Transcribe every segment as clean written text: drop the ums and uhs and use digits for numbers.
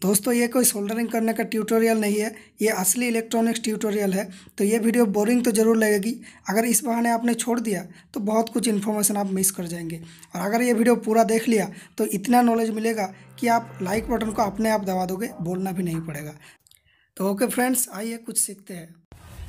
दोस्तों ये कोई सोल्डरिंग करने का ट्यूटोरियल नहीं है, ये असली इलेक्ट्रॉनिक्स ट्यूटोरियल है। तो ये वीडियो बोरिंग तो ज़रूर लगेगी। अगर इस बहाने आपने छोड़ दिया तो बहुत कुछ इन्फॉर्मेशन आप मिस कर जाएंगे, और अगर ये वीडियो पूरा देख लिया तो इतना नॉलेज मिलेगा कि आप लाइक बटन को अपने आप दबा दोगे, बोलना भी नहीं पड़ेगा। तो ओके फ्रेंड्स, आइए कुछ सीखते हैं।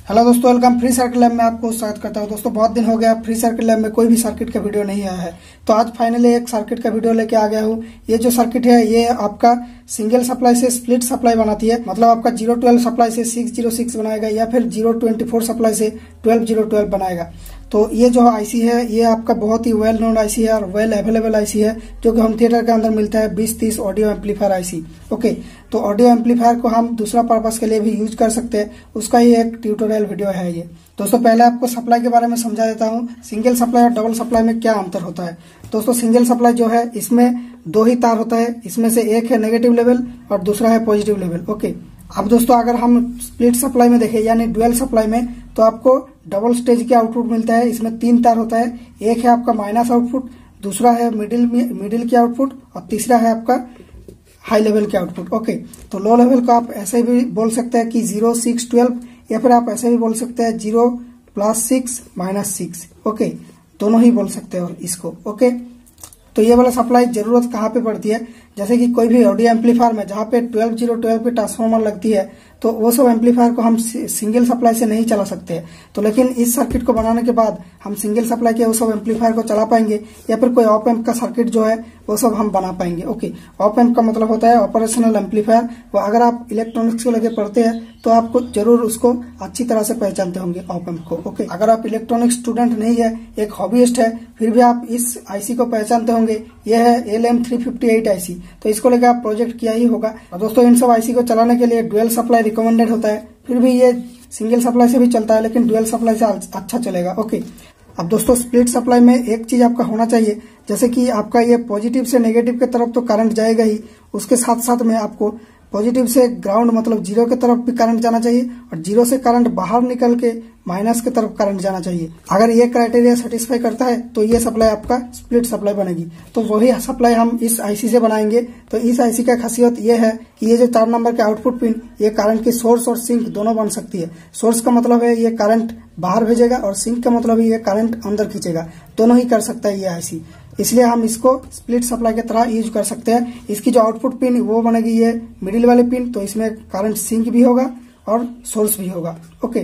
हेलो दोस्तों, वेलकम फ्री सर्किट लैब में आपको स्वागत करता हूं। दोस्तों बहुत दिन हो गया फ्री सर्किट लैब में कोई भी सर्किट का वीडियो नहीं आया है, तो आज फाइनली एक सर्किट का वीडियो लेके आ गया हूं। ये जो सर्किट है ये आपका सिंगल सप्लाई से स्प्लिट सप्लाई बनाती है, मतलब आपका 012 सप्लाई से 606 बनाएगा या फिर 024 सप्लाई से 12012 बनाएगा। तो ये जो आईसी है ये आपका बहुत ही वेल नोन आईसी है और वेल अवेलेबल आईसी है, जो कि होम थिएटर के अंदर मिलता है 2030 ऑडियो एम्पलीफायर आईसी। ओके, तो ऑडियो एम्पलीफायर को हम दूसरा पर्पस के लिए भी यूज कर सकते हैं, उसका ही एक ट्यूटोरियल वीडियो है ये। दोस्तों पहले आपको सप्लाई के बारे में समझा देता हूँ, सिंगल सप्लाई और डबल सप्लाई में क्या अंतर होता है। दोस्तों सिंगल सप्लाई जो है इसमें दो ही तार होता है, इसमें से एक है नेगेटिव लेवल और दूसरा है पॉजिटिव लेवल। ओके, अब दोस्तों अगर हम स्प्लिट सप्लाई में देखें यानी डुअल सप्लाई में, तो आपको डबल स्टेज के आउटपुट मिलता है। इसमें 3 तार होता है, एक है आपका माइनस आउटपुट, दूसरा है मिडिल की आउटपुट और तीसरा है आपका हाई लेवल के आउटपुट। ओके, तो लो लेवल को आप ऐसे भी बोल सकते हैं कि 0, 6, 12, या फिर आप ऐसे भी बोल सकते हैं 0 + 6 - 6। ओके, दोनों ही बोल सकते हैं इसको। ओके, तो ये वाला सप्लाई जरूरत कहाँ पे पड़ती है, जैसे कि कोई भी ऑडियो एम्पलीफायर में जहाँ पे 12012 पे ट्रांसफार्मर लगती है, तो वो सब एम्पलीफायर को हम सिंगल सप्लाई से नहीं चला सकते हैं। तो लेकिन इस सर्किट को बनाने के बाद हम सिंगल सप्लाई के वो सब एम्पलीफायर को चला पाएंगे, या फिर कोई ऑप एम्प का सर्किट जो है वो सब हम बना पाएंगे। ओके, ऑप एम्प का मतलब होता है ऑपरेशनल एम्पलीफायर। वो अगर आप इलेक्ट्रॉनिक्स को लेकर पढ़ते हैं तो आपको जरूर उसको अच्छी तरह से पहचानते होंगे ऑप एम्प को। ओके, अगर आप इलेक्ट्रॉनिक्स स्टूडेंट नहीं है, एक हॉबीइस्ट है, फिर भी आप इस आईसी को पहचानते होंगे। यह है LM358 आईसी, तो इसको लेकर आप प्रोजेक्ट किया ही होगा। और दोस्तों इन सब आईसी को चलाने के लिए डुअल सप्लाई रिकमेंडेड होता है, फिर भी ये सिंगल सप्लाई से भी चलता है लेकिन डुअल सप्लाई से अच्छा चलेगा। ओके, अब दोस्तों स्प्लिट सप्लाई में एक चीज आपका होना चाहिए, जैसे कि आपका ये पॉजिटिव से नेगेटिव की तरफ तो करंट जाएगा ही, उसके साथ साथ में आपको पॉजिटिव से ग्राउंड मतलब 0 की तरफ भी करंट जाना चाहिए, और 0 से करंट बाहर निकल के माइनस की तरफ करंट जाना चाहिए। अगर ये क्राइटेरिया सेटिस्फाई करता है तो ये सप्लाई आपका स्प्लिट सप्लाई बनेगी। तो वही सप्लाई हम इस आईसी से बनाएंगे। तो इस आईसी का खासियत ये है कि ये जो 4 नंबर के आउटपुट पिन, ये करंट की सोर्स और सिंक दोनों बन सकती है। सोर्स का मतलब है ये करंट बाहर भेजेगा, और सिंक का मतलब ये करंट अंदर खींचेगा, दोनों ही कर सकता है ये आईसी। इसलिए हम इसको स्प्लिट सप्लाई की तरह यूज कर सकते हैं। इसकी जो आउटपुट पिन वो बनेगी ये मिडिल वाली पिन, तो इसमें करंट सिंक भी होगा और सोर्स भी होगा। ओके,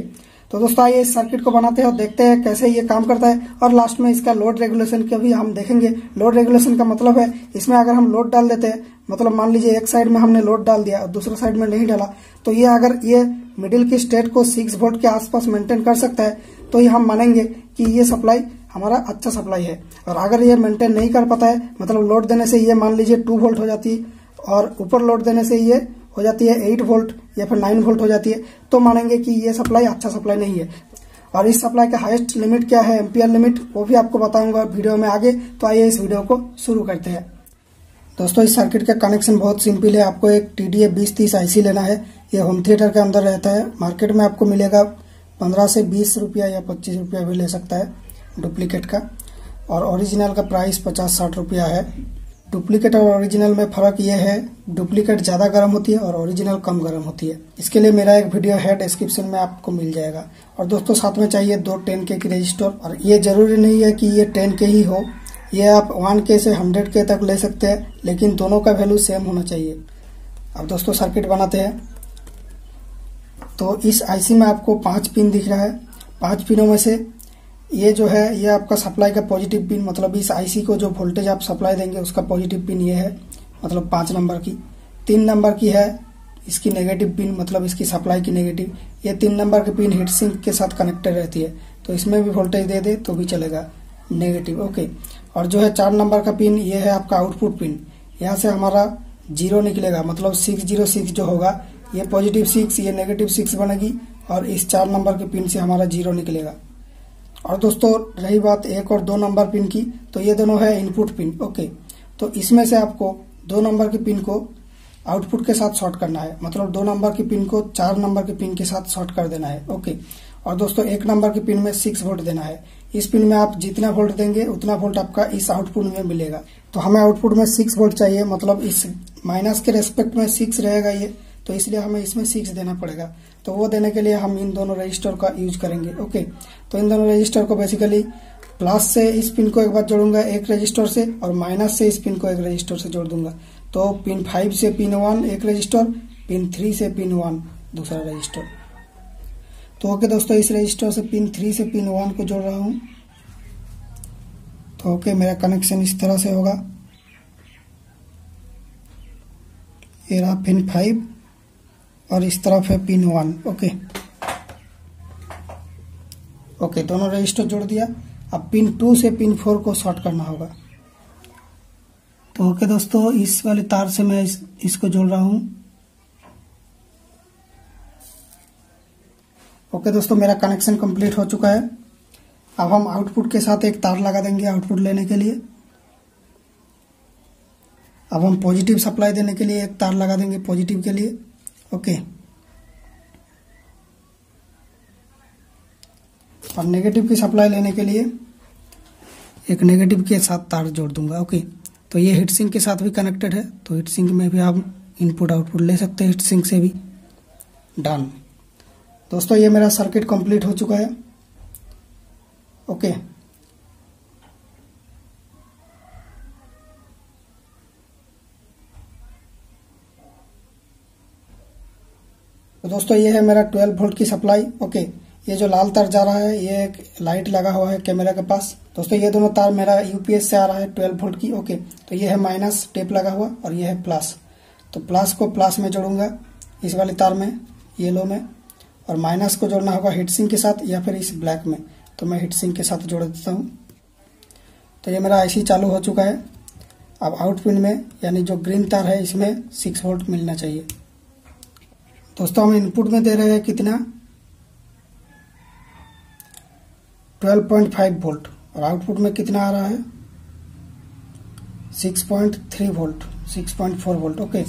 तो दोस्तों आइए इस सर्किट को बनाते हैं और देखते हैं कैसे ये काम करता है, और लास्ट में इसका लोड रेगुलेशन का भी हम देखेंगे। लोड रेगुलेशन का मतलब है इसमें अगर हम लोड डाल देते हैं, मतलब मान लीजिए एक साइड में हमने लोड डाल दिया और दूसरा साइड में नहीं डाला, तो ये अगर ये मिडिल की स्टेट को 6 वोल्ट के आसपास मेंटेन कर सकता है, तो ये हम मानेंगे कि ये सप्लाई हमारा अच्छा सप्लाई है। और अगर ये मेंटेन नहीं कर पाता है, मतलब लोड देने से ये मान लीजिए 2 वोल्ट हो जाती है, और ऊपर लोड देने से ये हो जाती है 8 वोल्ट या फिर 9 वोल्ट हो जाती है, तो मानेंगे कि ये सप्लाई अच्छा सप्लाई नहीं है। और इस सप्लाई का हाईएस्ट लिमिट क्या है, एम्पियर लिमिट, वो भी आपको बताऊंगा वीडियो में आगे। तो आइए इस वीडियो को शुरू करते हैं। दोस्तों इस सर्किट का कनेक्शन बहुत सिंपल है। आपको एक TDA 2030 आईसी लेना है। ये होम थिएटर के अंदर रहता है, मार्केट में आपको मिलेगा 15 से 20 रुपया या 25 रुपया भी ले सकता है डुप्लीकेट का, और ओरिजिनल का प्राइस 50-60 रुपया है। डुप्लीकेट और ओरिजिनल में फर्क ये है, डुप्लीकेट ज्यादा गर्म होती है और ओरिजिनल कम गर्म होती है। इसके लिए मेरा एक वीडियो है, डिस्क्रिप्शन में आपको मिल जाएगा। और दोस्तों साथ में चाहिए 2 10K की रजिस्टर, और ये जरूरी नहीं है कि ये 10K ही हो, ये आप 1K से 100K तक ले सकते हैं, लेकिन दोनों का वैल्यू सेम होना चाहिए। अब दोस्तों सर्किट बनाते हैं। तो इस आईसी में आपको 5 पिन दिख रहा है। 5 पिनों में से ये जो है ये आपका सप्लाई का पॉजिटिव पिन, मतलब इस आईसी को जो वोल्टेज आप सप्लाई देंगे उसका पॉजिटिव पिन ये है, मतलब 5 नंबर की। 3 नंबर की है इसकी नेगेटिव पिन, मतलब इसकी सप्लाई की नेगेटिव। ये 3 नंबर की पिन हीट सिंक के साथ कनेक्टेड रहती है, तो इसमें भी वोल्टेज दे दे तो भी चलेगा, नेगेटिव। ओके, और जो है 4 नंबर का पिन ये है आपका आउटपुट पिन। यहाँ से हमारा 0 निकलेगा, मतलब 606 जो होगा, ये पॉजिटिव 6 ये नेगेटिव 6 बनेगी, और इस 4 नंबर के पिन से हमारा 0 निकलेगा। और दोस्तों रही बात 1 और 2 नंबर पिन की, तो ये दोनों है इनपुट पिन। ओके, तो इसमें से आपको 2 नंबर के पिन को आउटपुट के साथ शॉर्ट करना है, मतलब 2 नंबर की पिन को 4 नंबर के पिन के साथ शॉर्ट कर देना है। ओके, और दोस्तों 1 नंबर की पिन में 6 वोल्ट देना है। इस पिन में आप जितना वोल्ट देंगे उतना वोल्ट आपका इस आउटपुट में मिलेगा। तो हमें आउटपुट में 6 वोल्ट चाहिए, मतलब इस माइनस के रेस्पेक्ट में 6 रहेगा ये, तो इसलिए हमें इसमें 6 देना पड़ेगा। तो वो देने के लिए हम इन दोनों रजिस्टर का यूज करेंगे। ओके, तो इन दोनों रजिस्टर को बेसिकली प्लस से इस पिन को एक बार जोड़ूंगा एक रजिस्टर से, और माइनस से इस पिन को एक रजिस्टर से जोड़ दूंगा। तो पिन 5 से पिन 1 एक रजिस्टर, पिन 3 से पिन 1 दूसरा रजिस्टर। तो ओके दोस्तों, इस रजिस्टर से पिन 3 से पिन 1 को जोड़ रहा हूं। तो ओके, मेरा कनेक्शन इस तरह से होगा। ये रहा पिन 5 और इस तरफ है पिन 1। ओके ओके, दोनों रजिस्टर जोड़ दिया। अब पिन 2 से पिन 4 को शॉर्ट करना होगा। तो ओके दोस्तों, इस वाले तार से मैं इसको जोड़ रहा हूं। ओके दोस्तों, मेरा कनेक्शन कंप्लीट हो चुका है। अब हम आउटपुट के साथ एक तार लगा देंगे आउटपुट लेने के लिए। अब हम पॉजिटिव सप्लाई देने के लिए एक तार लगा देंगे पॉजिटिव के लिए। ओके, और नेगेटिव की सप्लाई लेने के लिए एक नेगेटिव के साथ तार जोड़ दूंगा। ओके, तो ये हीट सिंक के साथ भी कनेक्टेड है, तो हीट सिंक में भी हम इनपुट आउटपुट ले सकते हैं हीट सिंक से भी। डन दोस्तों, ये मेरा सर्किट कंप्लीट हो चुका है। ओके, तो दोस्तों ये है मेरा 12 वोल्ट की सप्लाई। ओके, ये जो लाल तार जा रहा है ये एक लाइट लगा हुआ है कैमरा के पास। दोस्तों ये दोनों तार मेरा यूपीएस से आ रहा है 12 वोल्ट की। ओके, तो ये है माइनस टेप लगा हुआ और ये है प्लस। तो प्लस को प्लस में जोड़ूंगा इस वाले तार में, येलो में, और माइनस को जोड़ना होगा हीट सिंक के साथ या फिर इस ब्लैक में। तो मैं हीट सिंक के साथ जोड़ देता हूँ। तो ये मेरा आईसी चालू हो चुका है। अब आउट पिन में यानी जो ग्रीन तार है इसमें 6 वोल्ट मिलना चाहिए। दोस्तों हम इनपुट में दे रहे हैं कितना, 12.5 वोल्ट, और आउटपुट में कितना आ रहा है 6.3 वोल्ट, 6.4 वोल्ट। ओके,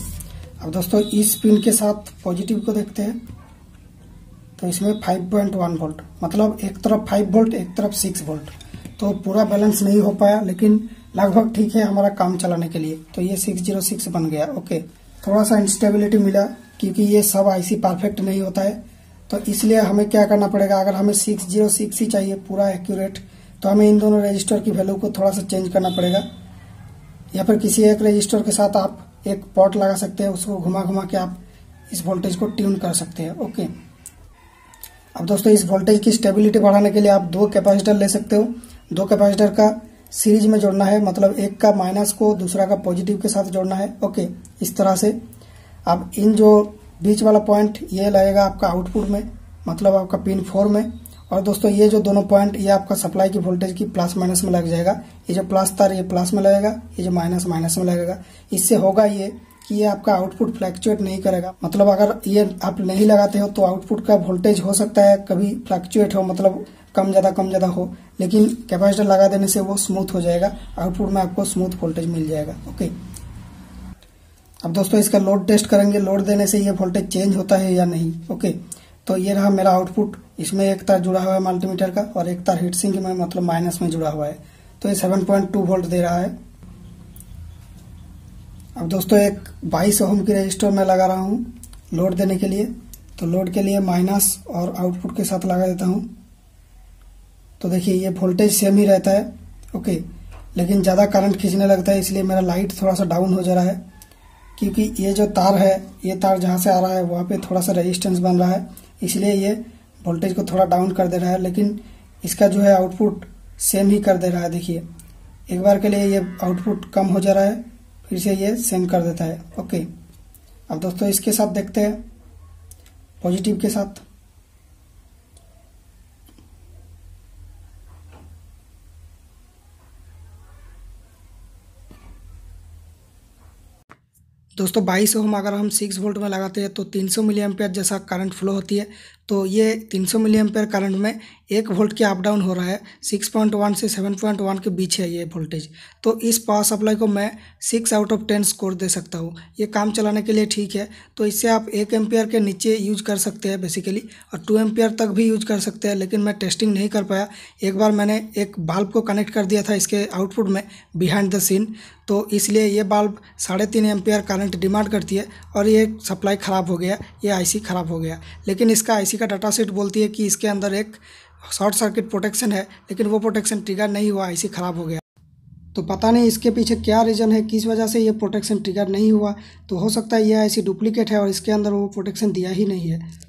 अब दोस्तों इस पिन के साथ पॉजिटिव को देखते हैं। तो इसमें 5.1 वोल्ट, मतलब एक तरफ 5 वोल्ट एक तरफ 6 वोल्ट। तो पूरा बैलेंस नहीं हो पाया, लेकिन लगभग ठीक है हमारा काम चलाने के लिए। तो ये 606 बन गया। ओके, थोड़ा सा इंस्टेबिलिटी मिला क्योंकि ये सब आईसी परफेक्ट नहीं होता है, तो इसलिए हमें क्या करना पड़ेगा, अगर हमें 606 ही चाहिए पूरा एक्यूरेट, तो हमें इन दोनों रजिस्टर की वैल्यू को थोड़ा सा चेंज करना पड़ेगा, या फिर किसी एक रजिस्टर के साथ आप एक पॉट लगा सकते हैं, उसको घुमा घुमा के आप इस वोल्टेज को ट्यून कर सकते हैं। ओके, अब दोस्तों इस वोल्टेज की स्टेबिलिटी बढ़ाने के लिए आप 2 कैपेसिटर ले सकते हो। 2 कैपेसिटर का सीरीज में जोड़ना है, मतलब एक का माइनस को दूसरा का पॉजिटिव के साथ जोड़ना है। ओके, इस तरह से। अब इन जो बीच वाला पॉइंट ये लगेगा आपका आउटपुट में, मतलब आपका पिन 4 में, और दोस्तों ये जो दोनों पॉइंट ये आपका सप्लाई की वोल्टेज की प्लस माइनस में लग जाएगा। ये जो प्लस तार ये प्लस में लगेगा, ये जो माइनस माइनस में लगेगा। इससे होगा ये कि ये आपका आउटपुट फ्लैक्चुएट नहीं करेगा, मतलब अगर ये आप नहीं लगाते हो तो आउटपुट का वोल्टेज हो सकता है कभी फ्लैक्चुएट हो, मतलब कम ज्यादा हो, लेकिन कैपेसिटर लगा देने से वो स्मूथ हो जाएगा, आउटपुट में आपको स्मूथ वोल्टेज मिल जाएगा। ओके, अब दोस्तों इसका लोड टेस्ट करेंगे, लोड देने से ये वोल्टेज चेंज होता है या नहीं। ओके, तो ये रहा मेरा आउटपुट। इसमें एक तार जुड़ा हुआ है मल्टीमीटर का और एक तार हीट सिंक में, मतलब माइनस में जुड़ा हुआ है। तो ये 7.2 वोल्ट दे रहा है। अब दोस्तों एक 22 ओम की रजिस्टर में लगा रहा हूँ लोड देने के लिए। तो लोड के लिए माइनस और आउटपुट के साथ लगा देता हूँ। तो देखिए ये वोल्टेज सेम ही रहता है। ओके, लेकिन ज़्यादा करंट खींचने लगता है, इसलिए मेरा लाइट थोड़ा सा डाउन हो जा रहा है, क्योंकि ये जो तार है, ये तार जहाँ से आ रहा है वहाँ पे थोड़ा सा रेजिस्टेंस बन रहा है, इसलिए ये वोल्टेज को थोड़ा डाउन कर दे रहा है। लेकिन इसका जो है आउटपुट सेम ही कर दे रहा है। देखिए एक बार के लिए ये आउटपुट कम हो जा रहा है, फिर से ये सेम कर देता है। ओके, अब दोस्तों इसके साथ देखते हैं पॉजिटिव के साथ। दोस्तों 22 ओम अगर हम 6 वोल्ट में लगाते हैं तो 300 मिली एम्पेयर जैसा करंट फ्लो होती है। तो ये 300 मिली एम्पेयर करंट में 1 वोल्ट की अप डाउन हो रहा है। 6.1 से 7.1 के बीच है ये वोल्टेज। तो इस पावर सप्लाई को मैं 6 आउट ऑफ 10 स्कोर दे सकता हूँ। ये काम चलाने के लिए ठीक है। तो इससे आप 1 एम्पेयर के नीचे यूज कर सकते हैं बेसिकली, और 2 एम्पेयर तक भी यूज कर सकते हैं, लेकिन मैं टेस्टिंग नहीं कर पाया। एक बार मैंने एक बल्ब को कनेक्ट कर दिया था इसके आउटपुट में बिहाइंड द सीन, तो इसलिए ये बल्ब 3.5 एम्पेयर करंट डिमांड करती है और ये सप्लाई ख़राब हो गया, ये आईसी ख़राब हो गया। लेकिन इसका आईसी का डाटा शीट बोलती है कि इसके अंदर एक शॉर्ट सर्किट प्रोटेक्शन है, लेकिन वो प्रोटेक्शन ट्रिगर नहीं हुआ, आईसी ख़राब हो गया। तो पता नहीं इसके पीछे क्या रीज़न है, किस वजह से ये प्रोटेक्शन ट्रिगर नहीं हुआ। तो हो सकता है ये आईसी डुप्लीकेट है और इसके अंदर वो प्रोटेक्शन दिया ही नहीं है।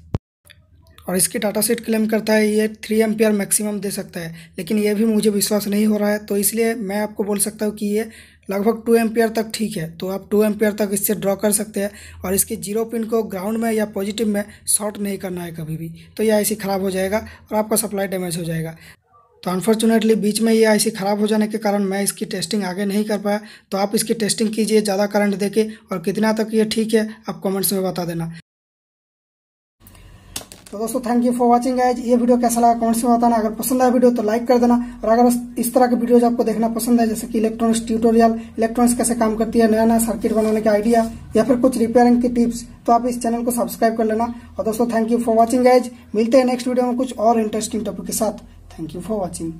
और इसकी डाटा शीट क्लेम करता है ये 3 एम्पियर मैक्सिमम दे सकता है, लेकिन ये भी मुझे विश्वास नहीं हो रहा है। तो इसलिए मैं आपको बोल सकता हूँ कि ये लगभग 2 एम्पियर तक ठीक है। तो आप 2 एम्पियर तक इससे ड्रॉ कर सकते हैं, और इसकी 0 पिन को ग्राउंड में या पॉजिटिव में शॉर्ट नहीं करना है कभी भी। तो ये आईसी ख़राब हो जाएगा और आपका सप्लाई डैमेज हो जाएगा। तो अनफॉर्चुनेटली बीच में ये आईसी ख़राब हो जाने के कारण मैं इसकी टेस्टिंग आगे नहीं कर पाया। तो आप इसकी टेस्टिंग कीजिए ज़्यादा करंट देके, और कितना तक ये ठीक है आप कमेंट्स में बता देना। तो दोस्तों thank you for watching guys. ये वीडियो कैसा लगा कमेंट्स में बताना। अगर पसंद आया वीडियो तो लाइक कर देना, और अगर इस तरह के वीडियोज आपको देखना पसंद है, जैसे कि इलेक्ट्रॉनिक्स ट्यूटोरियल, इलेक्ट्रॉनिक्स कैसे काम करती है, नया नया सर्किट बनाने का आइडिया, या फिर कुछ रिपेयरिंग की टिप्स, तो आप इस चैनल को सब्सक्राइब कर लेना। और दोस्तों thank you for watching guys. मिलते हैं नेक्स्ट वीडियो में कुछ और इंटरेस्टिंग टॉपिक के साथ। Thank you for watching.